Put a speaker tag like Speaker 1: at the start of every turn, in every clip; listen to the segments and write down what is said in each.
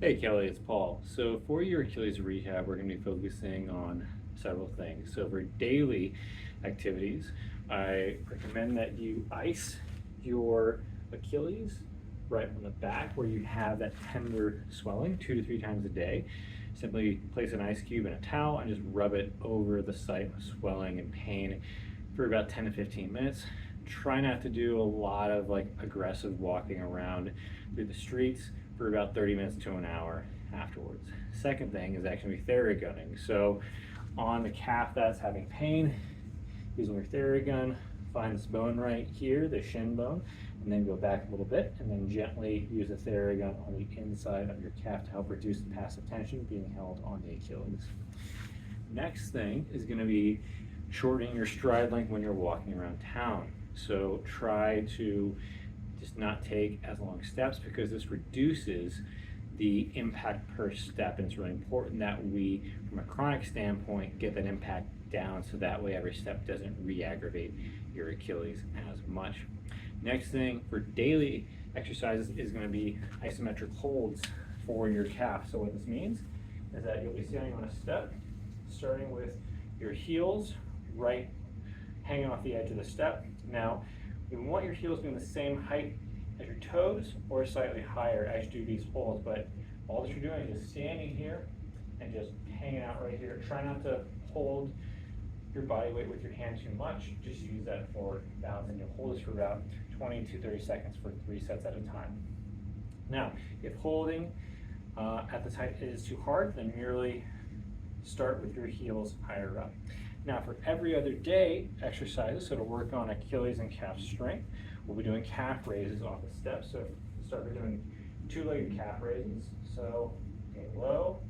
Speaker 1: Hey Kelly, it's Paul. So for your Achilles rehab, we're going to be focusing on several things. So for daily activities, I recommend that you ice your Achilles right on the back where you have that tender swelling 2 to 3 times a day. Simply place an ice cube in a towel and just rub it over the site of swelling and pain for about 10 to 15 minutes. Try not to do a lot of aggressive walking around through the streets for about 30 minutes to an hour afterwards. Second thing is actually Theragunning. So on the calf that's having pain, using your Theragun, find this bone right here, the shin bone, and then go back a little bit and then gently use a Theragun on the inside of your calf to help reduce the passive tension being held on the Achilles. Next thing is going to be shortening your stride length when you're walking around town. So try to just not take as long steps because this reduces the impact per step, and it's really important that we, from a chronic standpoint, get that impact down so that way every step doesn't re-aggravate your Achilles as much. Next thing for daily exercises is going to be isometric holds for your calf. So what this means is that you'll be standing on a step, starting with your heels right hanging off the edge of the step. Now, you want your heels being the same height as your toes or slightly higher as you do these holds, but all that you're doing is just standing here and just hanging out right here. Try not to hold your body weight with your hand too much. Just use that for balance, and you'll hold this for about 20 to 30 seconds for 3 sets at a time. Now, if holding at this height is too hard, then merely start with your heels higher up. Now for every other day exercises, so to work on Achilles and calf strength, we'll be doing calf raises off the steps. So start with doing 2-legged calf raises. So go low,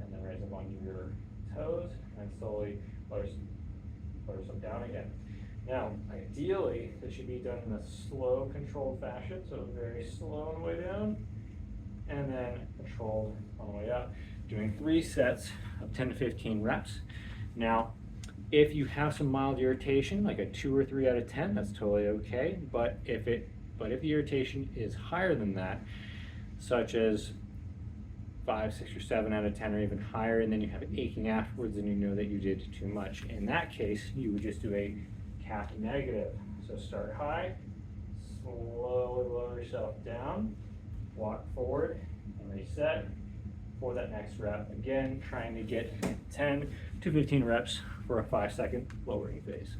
Speaker 1: and then raise up onto your toes, and slowly lower yourself down again. Now, ideally, this should be done in a slow, controlled fashion. So very slow on the way down, and then controlled on the way up. Doing 3 sets of 10 to 15 reps. Now, if you have some mild irritation, like a 2 or 3 out of 10, that's totally okay. But if the irritation is higher than that, such as 5, 6, or 7 out of 10, or even higher, and then you have aching afterwards, and you know that you did too much. In that case, you would just do a calf negative. So start high, slowly lower yourself down, walk forward, and reset for that next rep. Again, trying to get 10 to 15 reps for a 5-second lowering phase.